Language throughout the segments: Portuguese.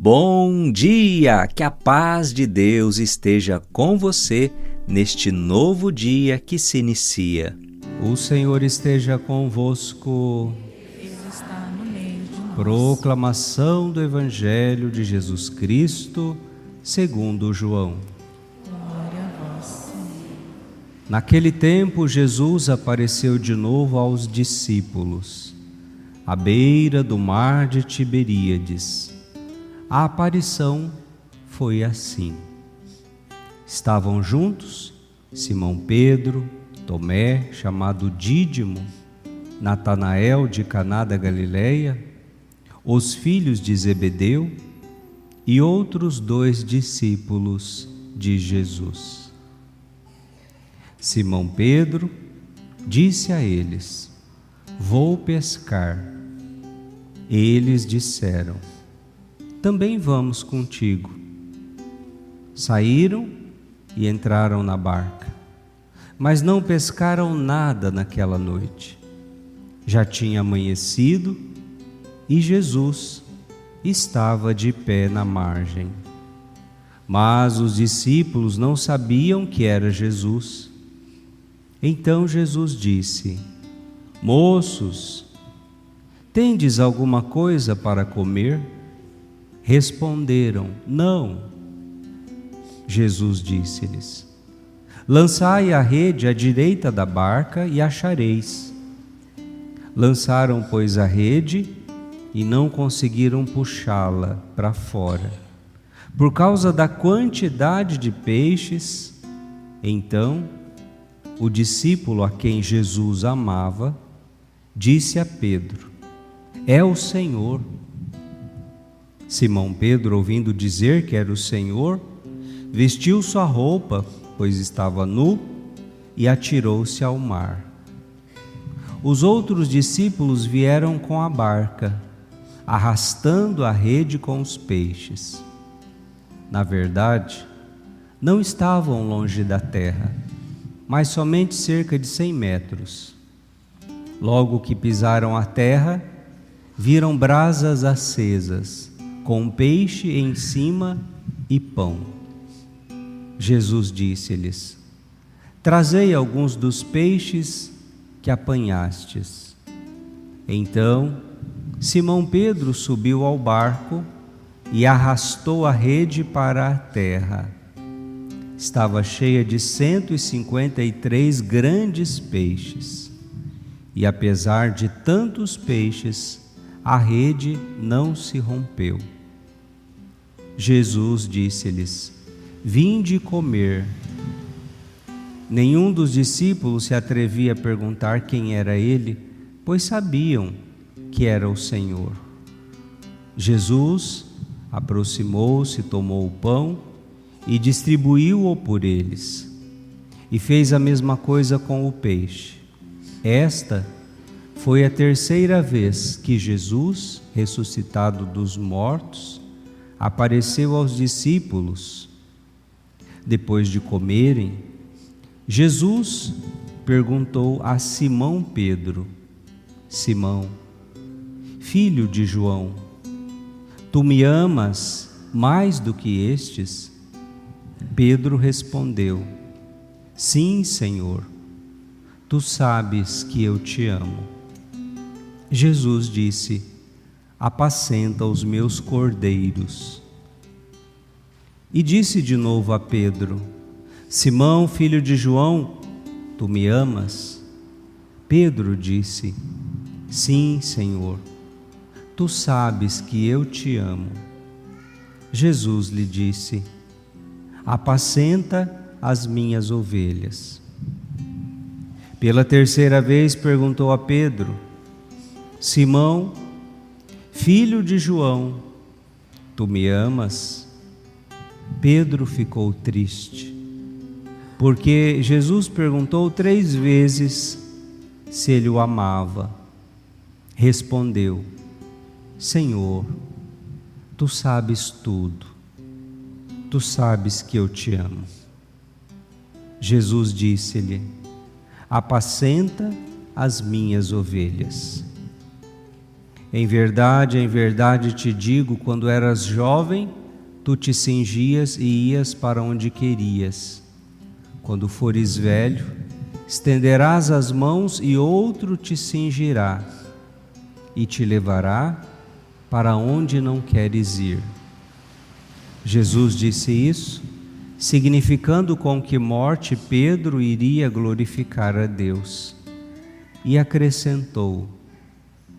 Bom dia! Que a paz de Deus esteja com você neste novo dia que se inicia. O Senhor esteja convosco. Ele está no meio de nós. Proclamação do Evangelho de Jesus Cristo, segundo João. Glória a vós, Senhor. Naquele tempo, Jesus apareceu de novo aos discípulos, à beira do mar de Tiberíades. A aparição foi assim. Estavam juntos Simão Pedro, Tomé, chamado Dídimo, Natanael de Caná da Galileia, os filhos de Zebedeu e outros 2 discípulos de Jesus. Simão Pedro disse a eles: "Vou pescar." Eles disseram: "Também vamos contigo." Saíram e entraram na barca, mas não pescaram nada naquela noite. Já tinha amanhecido e Jesus estava de pé na margem. Mas os discípulos não sabiam que era Jesus. Então Jesus disse: "Moços, tendes alguma coisa para comer?" Responderam: "Não." Jesus disse-lhes: "Lançai a rede à direita da barca e achareis." Lançaram, pois, a rede e não conseguiram puxá-la para fora, por causa da quantidade de peixes. Então, o discípulo a quem Jesus amava disse a Pedro: "É o Senhor." Simão Pedro, ouvindo dizer que era o Senhor, vestiu sua roupa, pois estava nu, e atirou-se ao mar. Os outros discípulos vieram com a barca, arrastando a rede com os peixes. Na verdade, não estavam longe da terra, mas somente cerca de 100 metros. Logo que pisaram a terra, viram brasas acesas, com peixe em cima e pão. Jesus disse-lhes: "Trazei alguns dos peixes que apanhastes." Então Simão Pedro subiu ao barco e arrastou a rede para a terra. Estava cheia de 153 grandes peixes, e apesar de tantos peixes, a rede não se rompeu. Jesus disse-lhes: "Vinde comer." Nenhum dos discípulos se atrevia a perguntar quem era ele, pois sabiam que era o Senhor. Jesus aproximou-se, tomou o pão e distribuiu-o por eles, e fez a mesma coisa com o peixe. Esta foi a 3ª vez que Jesus, ressuscitado dos mortos, apareceu aos discípulos. Depois de comerem, Jesus perguntou a Simão Pedro: "Simão, filho de João, tu me amas mais do que estes?" Pedro respondeu: "Sim, Senhor, tu sabes que eu te amo." Jesus disse: "Apacenta os meus cordeiros." E disse de novo a Pedro: "Simão, filho de João, tu me amas?" Pedro disse: "Sim, Senhor, tu sabes que eu te amo." Jesus lhe disse: "Apacenta as minhas ovelhas." Pela 3ª vez perguntou a Pedro: "Simão, filho de João, tu me amas?" Pedro ficou triste, porque Jesus perguntou 3 vezes se ele o amava. Respondeu: "Senhor, tu sabes tudo. Tu sabes que eu te amo." Jesus disse-lhe: "Apacenta as minhas ovelhas." em verdade te digo, quando eras jovem, tu te cingias e ias para onde querias. Quando fores velho, estenderás as mãos e outro te cingirá e te levará para onde não queres ir. Jesus disse isso, significando com que morte Pedro iria glorificar a Deus. E acrescentou: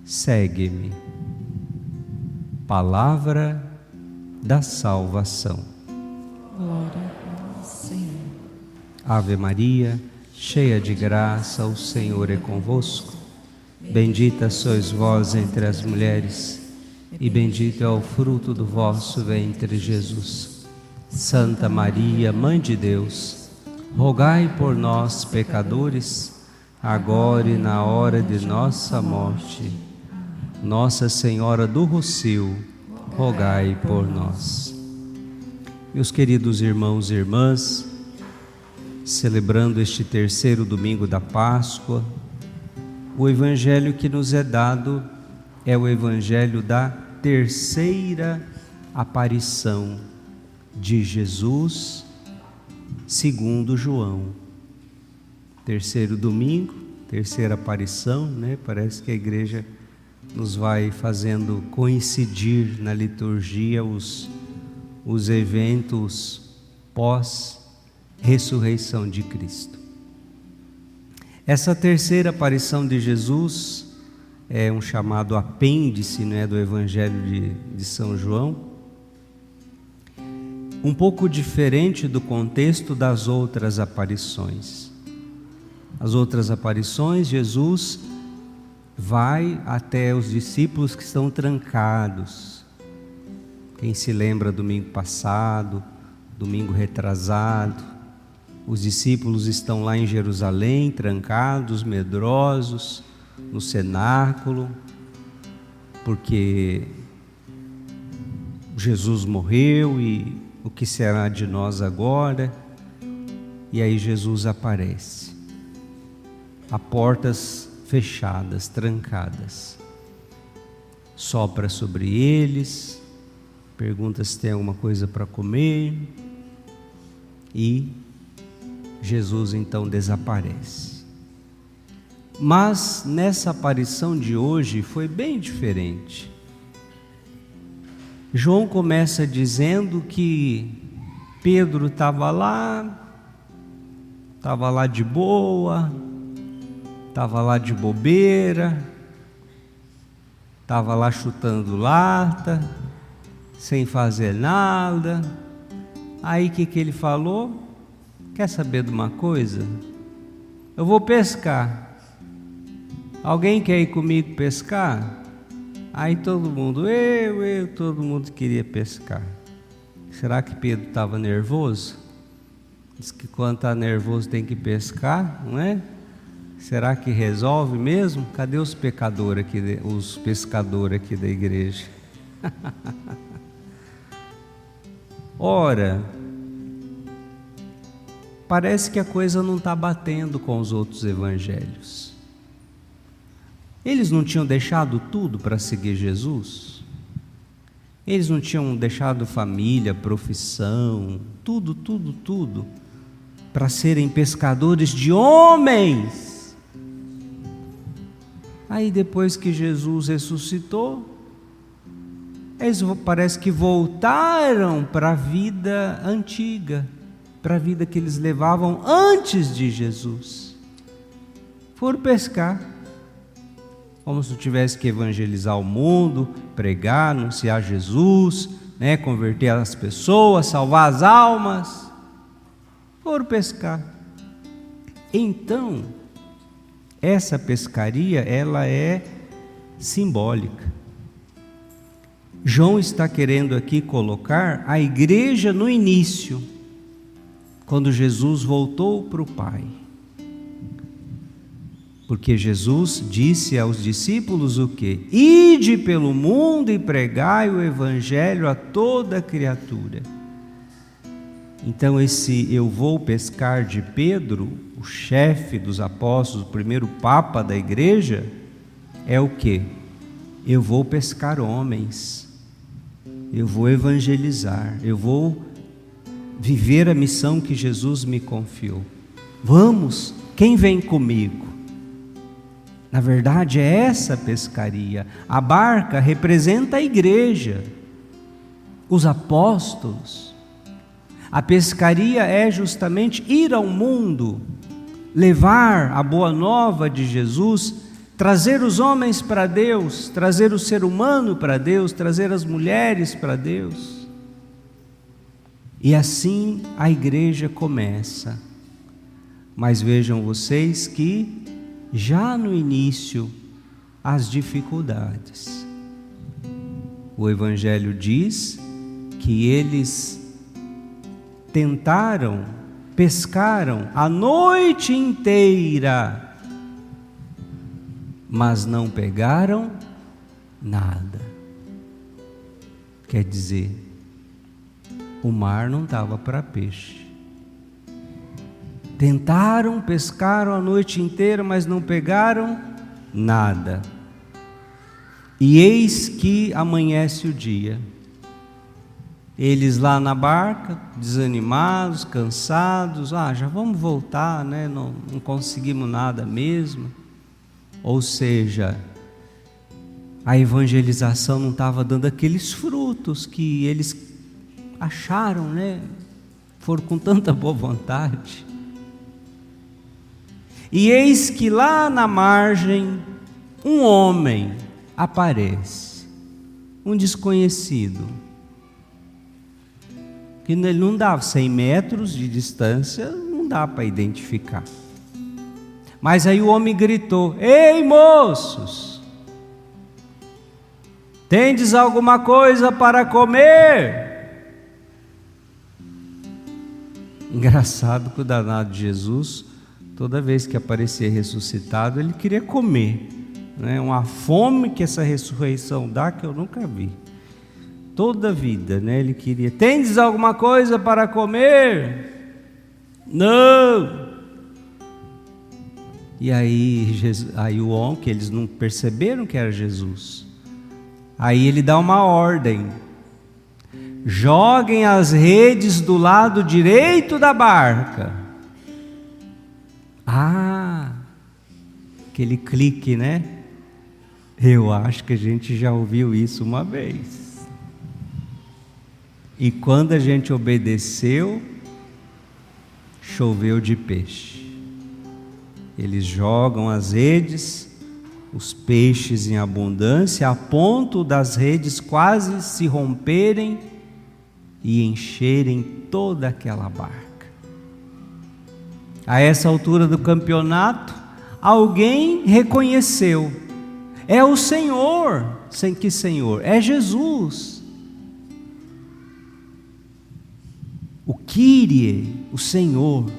segue-me. Palavra da salvação. Glória ao Senhor. Ave Maria, cheia de graça, o Senhor é convosco. Bendita sois vós entre as mulheres, e bendito é o fruto do vosso ventre, Jesus. Santa Maria, Mãe de Deus, rogai por nós, pecadores, agora e na hora de nossa morte. Nossa Senhora do Rossio, rogai por nós. Meus queridos irmãos e irmãs, celebrando este terceiro domingo da Páscoa, o evangelho que nos é dado é o evangelho da terceira aparição de Jesus, segundo João. Terceiro domingo, terceira aparição, né? Parece que a igreja nos vai fazendo coincidir na liturgia os eventos pós-ressurreição de Cristo. Essa terceira aparição de Jesus é um chamado apêndice, né, do Evangelho de São João, um pouco diferente do contexto das outras aparições. As outras aparições, Jesus vai até os discípulos que estão trancados. Quem se lembra domingo passado, domingo retrasado, os discípulos estão lá em Jerusalém, trancados, medrosos, no cenáculo, porque Jesus morreu e o que será de nós agora? E aí Jesus aparece, a portas fechadas, trancadas, sopra sobre eles, pergunta se tem alguma coisa para comer e Jesus então desaparece. Mas nessa aparição de hoje foi bem diferente. João começa dizendo que Pedro estava lá de boa, estava lá de bobeira, estava lá chutando lata, sem fazer nada. Aí o que ele falou? Quer saber de uma coisa? Eu vou pescar. Alguém quer ir comigo pescar? Aí todo mundo, todo mundo queria pescar. Será que Pedro estava nervoso? Diz que quando está nervoso tem que pescar, não é? Será que resolve mesmo? Cadê os pescadores aqui da igreja? Ora, parece que a coisa não está batendo com os outros evangelhos. Eles não tinham deixado tudo para seguir Jesus? Eles não tinham deixado família, profissão, tudo, para serem pescadores de homens? Aí depois que Jesus ressuscitou, eles parece que voltaram para a vida antiga, para a vida que eles levavam antes de Jesus. Foram pescar, como se tivesse que evangelizar o mundo, pregar, anunciar Jesus, né, converter as pessoas, salvar as almas. Foram pescar. Então, essa pescaria, ela é simbólica. João está querendo aqui colocar a igreja no início, quando Jesus voltou para o Pai. Porque Jesus disse aos discípulos o quê? Ide pelo mundo e pregai o evangelho a toda criatura. Então esse eu vou pescar de Pedro, o chefe dos apóstolos, o primeiro papa da igreja, é o quê? eu vou pescar homens, eu vou evangelizar, eu vou viver a missão que Jesus me confiou. Vamos, quem vem comigo? Na verdade é essa pescaria. A barca representa a igreja, os apóstolos. A pescaria é justamente ir ao mundo, levar a boa nova de Jesus, trazer os homens para Deus, trazer o ser humano para Deus, trazer as mulheres para Deus. E assim a igreja começa. Mas vejam vocês que já no início as dificuldades. O Evangelho diz que eles tentaram, pescaram a noite inteira, mas não pegaram nada. Quer dizer, o mar não estava para peixe. Tentaram, pescaram a noite inteira, mas não pegaram nada. E eis que amanhece o dia. Eles lá na barca, desanimados, cansados, já vamos voltar, né? Não conseguimos nada mesmo. Ou seja, a evangelização não estava dando aqueles frutos que eles acharam, né? Foram com tanta boa vontade. E eis que lá na margem um homem aparece, um desconhecido, que ele não dá 100 metros de distância, não dá para identificar. Mas aí o homem gritou: ei, moços, tendes alguma coisa para comer? Engraçado que o danado de Jesus, toda vez que aparecia ressuscitado, ele queria comer, né? Uma fome que essa ressurreição dá que eu nunca vi. Toda a vida, né? Ele queria: tendes alguma coisa para comer? Não. E aí o homem, que eles não perceberam que era Jesus, aí ele dá uma ordem: joguem as redes do lado direito da barca. Aquele clique, né? Eu acho que a gente já ouviu isso uma vez. E quando a gente obedeceu, choveu de peixe. Eles jogam as redes, os peixes em abundância, a ponto das redes quase se romperem e encherem toda aquela barca. A essa altura do campeonato, alguém reconheceu: é o Senhor. Sem que Senhor? É Jesus. O Kyrie, o Senhor.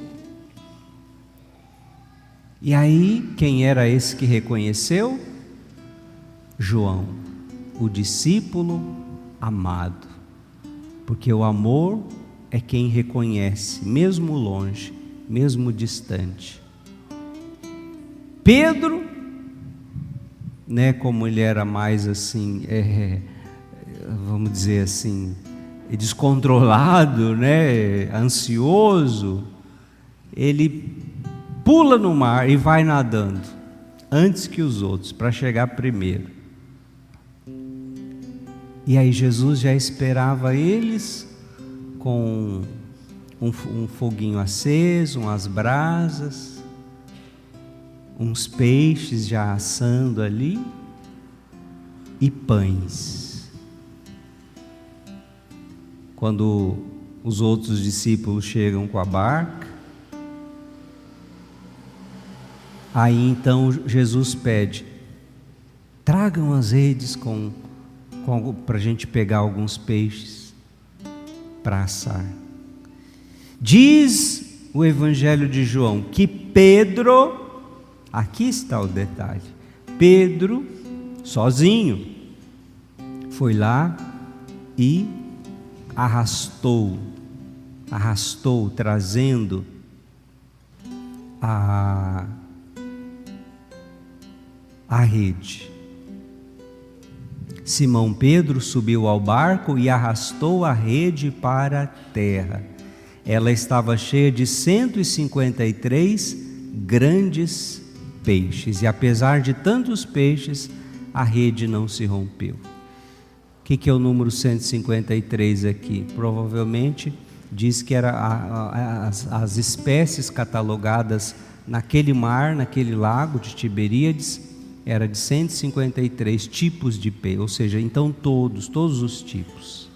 E aí, quem era esse que reconheceu? João, o discípulo amado. Porque o amor é quem reconhece, mesmo longe, mesmo distante. Pedro, né, como ele era mais assim, vamos dizer assim, descontrolado, né, ansioso, ele pula no mar e vai nadando antes que os outros, para chegar primeiro. E aí Jesus já esperava eles com um foguinho aceso, umas brasas, uns peixes já assando ali e pães. Quando os outros discípulos chegam com a barca, aí então Jesus pede: tragam as redes para a gente pegar alguns peixes para assar. Diz o Evangelho de João que Pedro, aqui está o detalhe, Pedro, sozinho, foi lá e arrastou, trazendo a rede. Simão Pedro subiu ao barco e arrastou a rede para a terra. Ela estava cheia de 153 grandes peixes, e apesar de tantos peixes, a rede não se rompeu. O que é o número 153 aqui? Provavelmente diz que era as espécies catalogadas naquele mar, naquele lago de Tiberíades, era de 153 tipos de peixe, ou seja, então todos os tipos.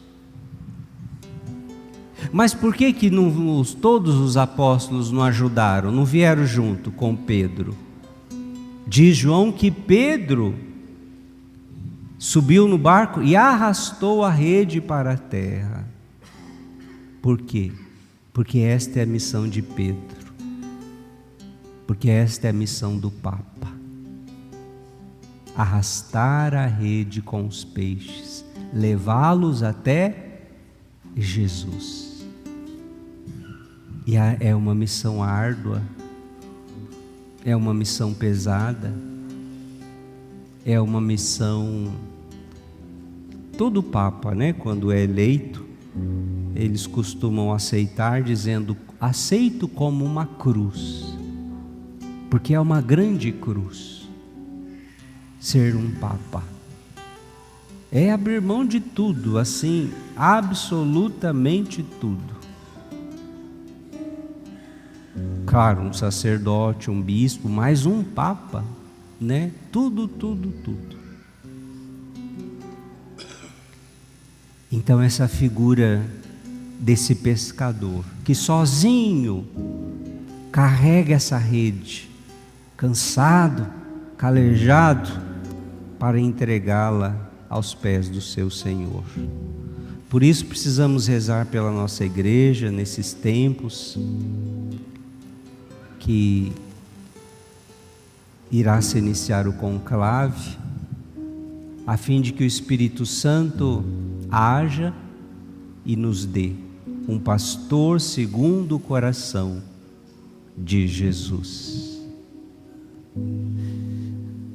Mas por que todos os apóstolos não ajudaram, não vieram junto com Pedro? Diz João que Pedro subiu no barco e arrastou a rede para a terra. Por quê? Porque esta é a missão de Pedro. Porque esta é a missão do Papa. Arrastar a rede com os peixes, levá-los até Jesus. E é uma missão árdua, é uma missão pesada, é uma missão... Todo Papa, quando é eleito, eles costumam aceitar dizendo: aceito como uma cruz, porque é uma grande cruz ser um Papa. É abrir mão de tudo, assim, absolutamente tudo. Claro, um sacerdote, um bispo, mais um Papa, Tudo. Então essa figura desse pescador que sozinho carrega essa rede, cansado, calejado, para entregá-la aos pés do seu Senhor. Por isso precisamos rezar pela nossa igreja nesses tempos que irá se iniciar o conclave, a fim de que o Espírito Santo haja e nos dê um pastor segundo o coração de Jesus.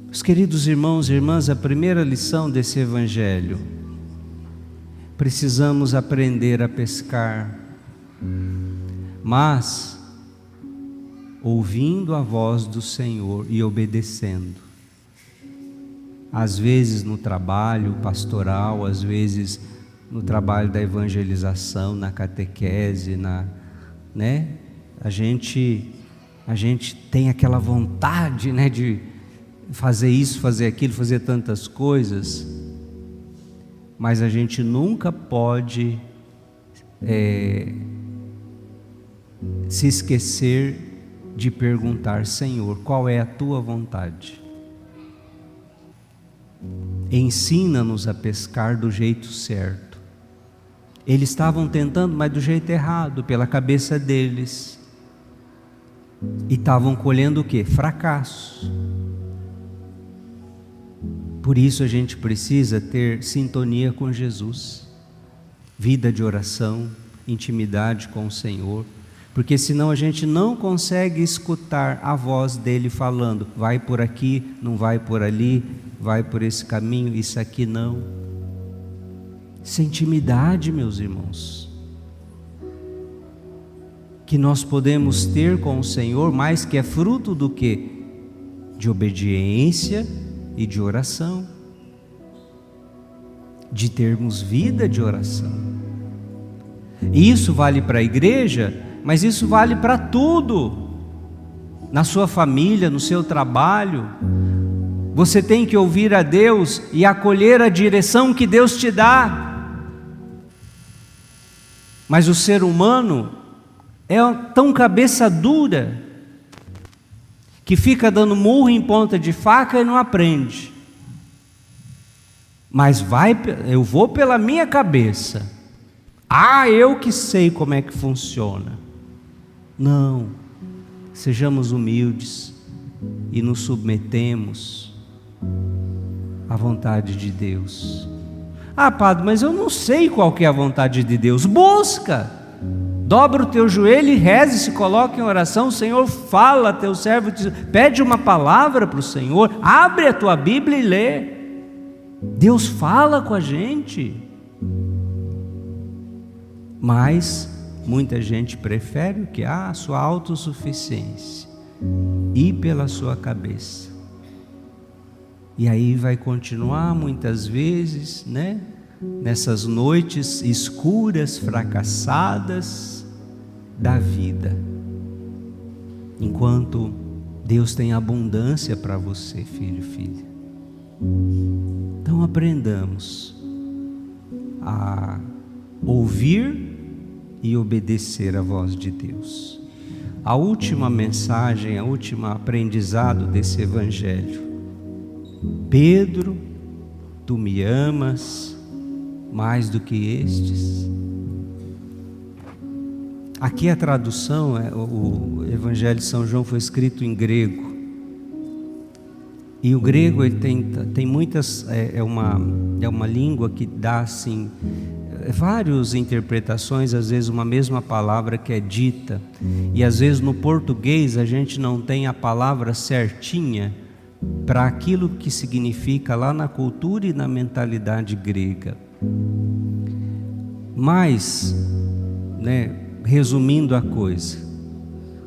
Meus queridos irmãos e irmãs, a primeira lição desse Evangelho: precisamos aprender a pescar, mas ouvindo a voz do Senhor e obedecendo. Às vezes no trabalho pastoral, às vezes no trabalho da evangelização, na catequese, a gente tem aquela vontade, de fazer isso, fazer aquilo, fazer tantas coisas, mas a gente nunca pode se esquecer de perguntar: Senhor, qual é a tua vontade? Ensina-nos a pescar do jeito certo. Eles estavam tentando, mas do jeito errado, pela cabeça deles, e estavam colhendo o quê? Fracasso. Por isso a gente precisa ter sintonia com Jesus, vida de oração, intimidade com o Senhor, porque senão a gente não consegue escutar a voz dele falando: vai por aqui, não vai por ali, vai por esse caminho, isso aqui não. Isso é intimidade, meus irmãos, que nós podemos ter com o Senhor, mas que é fruto do quê? De obediência e de oração, de termos vida de oração. E isso vale para a igreja, mas isso vale para tudo. Na sua família, no seu trabalho, você tem que ouvir a Deus e acolher a direção que Deus te dá. Mas o ser humano é tão cabeça dura que fica dando murro em ponta de faca e não aprende. Mas eu vou pela minha cabeça. Eu que sei como é que funciona. Não, sejamos humildes e nos submetemos à vontade de Deus. Padre, mas eu não sei qual que é a vontade de Deus. Busca, dobra o teu joelho e reze, se coloca em oração. O Senhor fala a teu servo, pede uma palavra para o Senhor, abre a tua Bíblia e lê. Deus fala com a gente. Mas muita gente prefere o que? A sua autossuficiência, ir pela sua cabeça. E aí vai continuar muitas vezes, né? Nessas noites escuras, fracassadas da vida. Enquanto Deus tem abundância para você, filho, filha. Então aprendamos a ouvir e obedecer a voz de Deus. A última mensagem, a última aprendizado desse evangelho. Pedro, tu me amas mais do que estes? Aqui a tradução, o Evangelho de São João foi escrito em grego. E o grego ele tem muitas, é uma língua que dá assim, várias interpretações, às vezes uma mesma palavra que é dita. E às vezes no português a gente não tem a palavra certinha para aquilo que significa lá na cultura e na mentalidade grega. Mas, resumindo a coisa,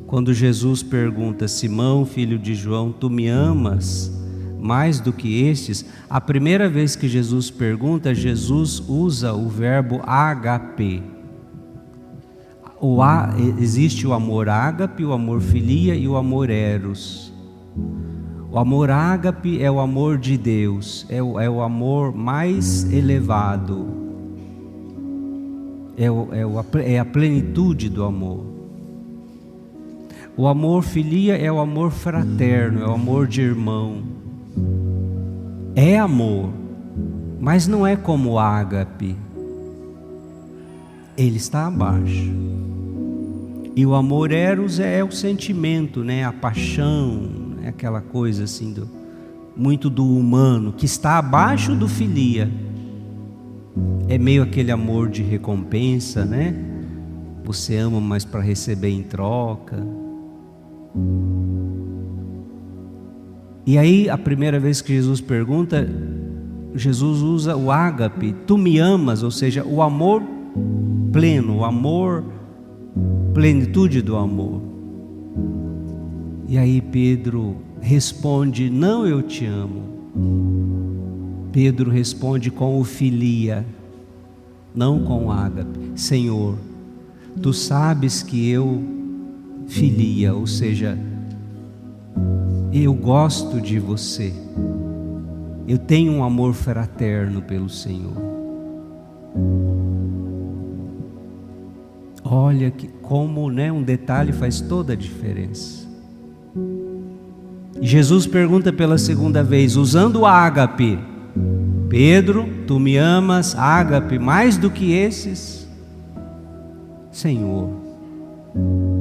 quando Jesus pergunta: Simão, filho de João, tu me amas mais do que estes? A primeira vez que Jesus pergunta, Jesus usa o verbo ágape. Existe o amor ágape, o amor filia e o amor eros. O amor ágape é o amor de Deus, é o amor mais elevado, é a plenitude do amor. O amor filia é o amor fraterno, é o amor de irmão. É amor, mas não é como o ágape. Ele está abaixo. E o amor eros é o sentimento, a paixão, aquela coisa assim, muito do humano, que está abaixo do filia. É meio aquele amor de recompensa, Você ama, mas para receber em troca. E aí, a primeira vez que Jesus pergunta, Jesus usa o ágape, tu me amas, ou seja, o amor pleno, o amor, plenitude do amor. E aí Pedro responde: não, eu te amo. Pedro responde com o filia, não com o ágape. Senhor, tu sabes que eu filia, ou seja, eu gosto de você, eu tenho um amor fraterno pelo Senhor. Olha como um detalhe faz toda a diferença. Jesus pergunta pela segunda vez, usando o ágape: Pedro, tu me amas, ágape, mais do que esses? Senhor,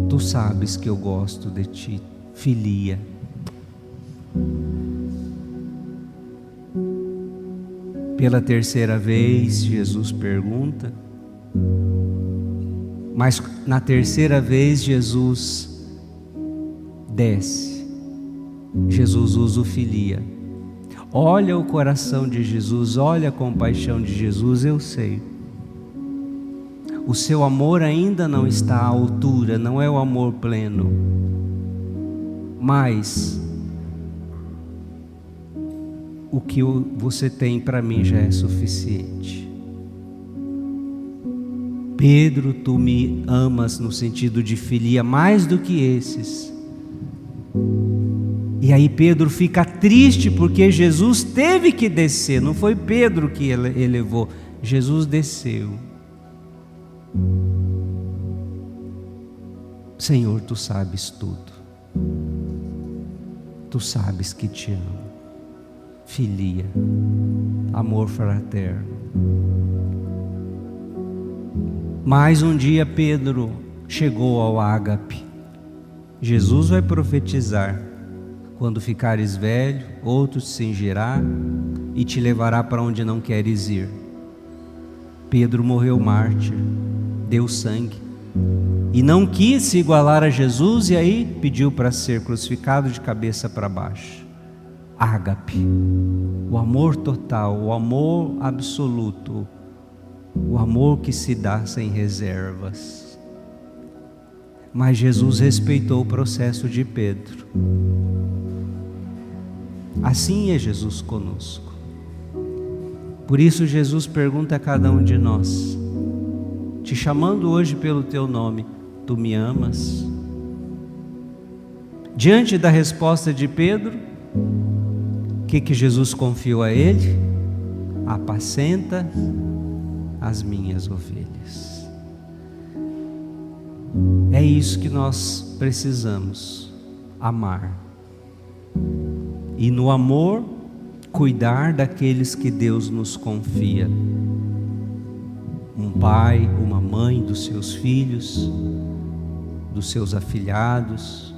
tu sabes que eu gosto de ti, filia. Pela terceira vez, Jesus pergunta, mas na terceira vez Jesus desce. Jesus usa o filia. Olha o coração de Jesus, olha a compaixão de Jesus. Eu sei, o seu amor ainda não está à altura, não é o amor pleno, mas o que você tem para mim já é suficiente. Pedro, tu me amas no sentido de filia mais do que esses. E aí Pedro fica triste porque Jesus teve que descer, não foi Pedro que elevou, Jesus desceu. Senhor, tu sabes tudo, tu sabes que te amo, filia, amor fraterno. Mais um dia Pedro chegou ao ágape. Jesus vai profetizar: quando ficares velho, outro te cingirá e te levará para onde não queres ir. Pedro morreu mártir, deu sangue, e não quis se igualar a Jesus, e aí pediu para ser crucificado de cabeça para baixo. ágape, o amor total, o amor absoluto, o amor que se dá sem reservas. Mas Jesus respeitou o processo de Pedro. Assim é Jesus conosco. Por isso Jesus pergunta a cada um de nós, te chamando hoje pelo teu nome: tu me amas? Diante da resposta de Pedro, o que Jesus confiou a ele? Apacenta as minhas ovelhas. É isso que nós precisamos, amar. E no amor, cuidar daqueles que Deus nos confia. Um pai, uma mãe dos seus filhos, dos seus afilhados,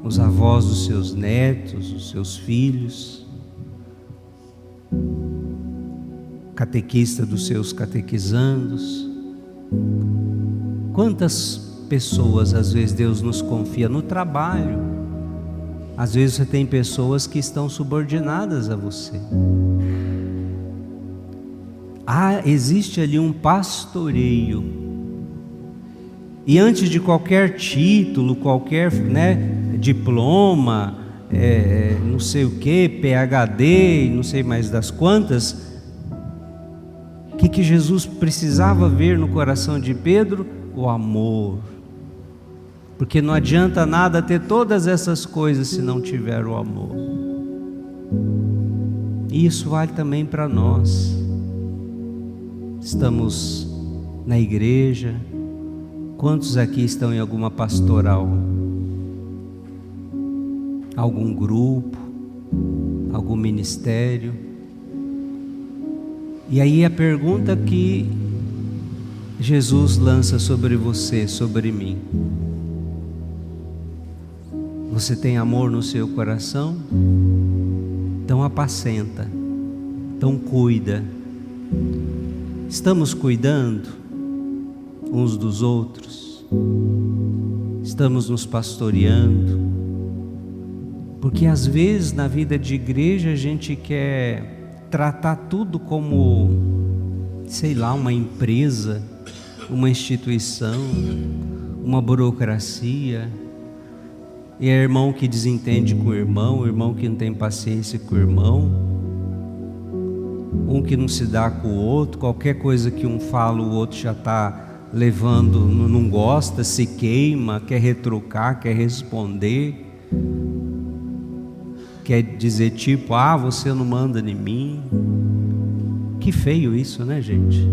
os avós dos seus netos, os seus filhos, catequista dos seus catequizandos. Quantas pessoas às vezes Deus nos confia no trabalho? Às vezes você tem pessoas que estão subordinadas a você. Existe ali um pastoreio. E antes de qualquer título, qualquer diploma, não sei o que, PhD, não sei mais das quantas, o que Jesus precisava ver no coração de Pedro? O amor. Porque não adianta nada ter todas essas coisas se não tiver o amor. E isso vale também para nós. Estamos na igreja. Quantos aqui estão em alguma pastoral? Algum grupo? Algum ministério? E aí a pergunta que Jesus lança sobre você, sobre mim: você tem amor no seu coração? Então apacenta, então cuida. Estamos cuidando uns dos outros? Estamos nos pastoreando? Porque às vezes na vida de igreja a gente quer tratar tudo como, sei lá, uma empresa, uma instituição, uma burocracia. E é irmão que desentende com o irmão que não tem paciência com o irmão, um que não se dá com o outro, qualquer coisa que um fala o outro já está levando, não gosta, se queima, quer retrucar, quer responder, quer dizer tipo, você não manda em mim. Que feio isso, né, gente?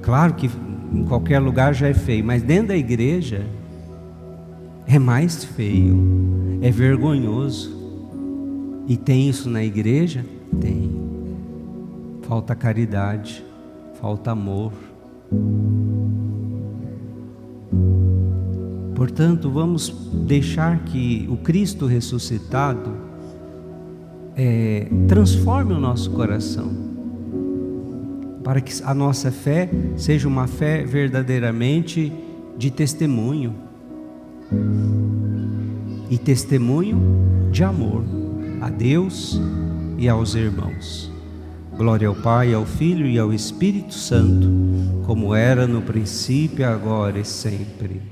Claro que em qualquer lugar já é feio, mas dentro da igreja é mais feio, é vergonhoso. E tem isso na igreja? Tem. Falta caridade, falta amor. Portanto, vamos deixar que o Cristo ressuscitado transforme o nosso coração, para que a nossa fé seja uma fé verdadeiramente de testemunho, e testemunho de amor a Deus e aos irmãos. Glória ao Pai, ao Filho e ao Espírito Santo, como era no princípio, agora e sempre.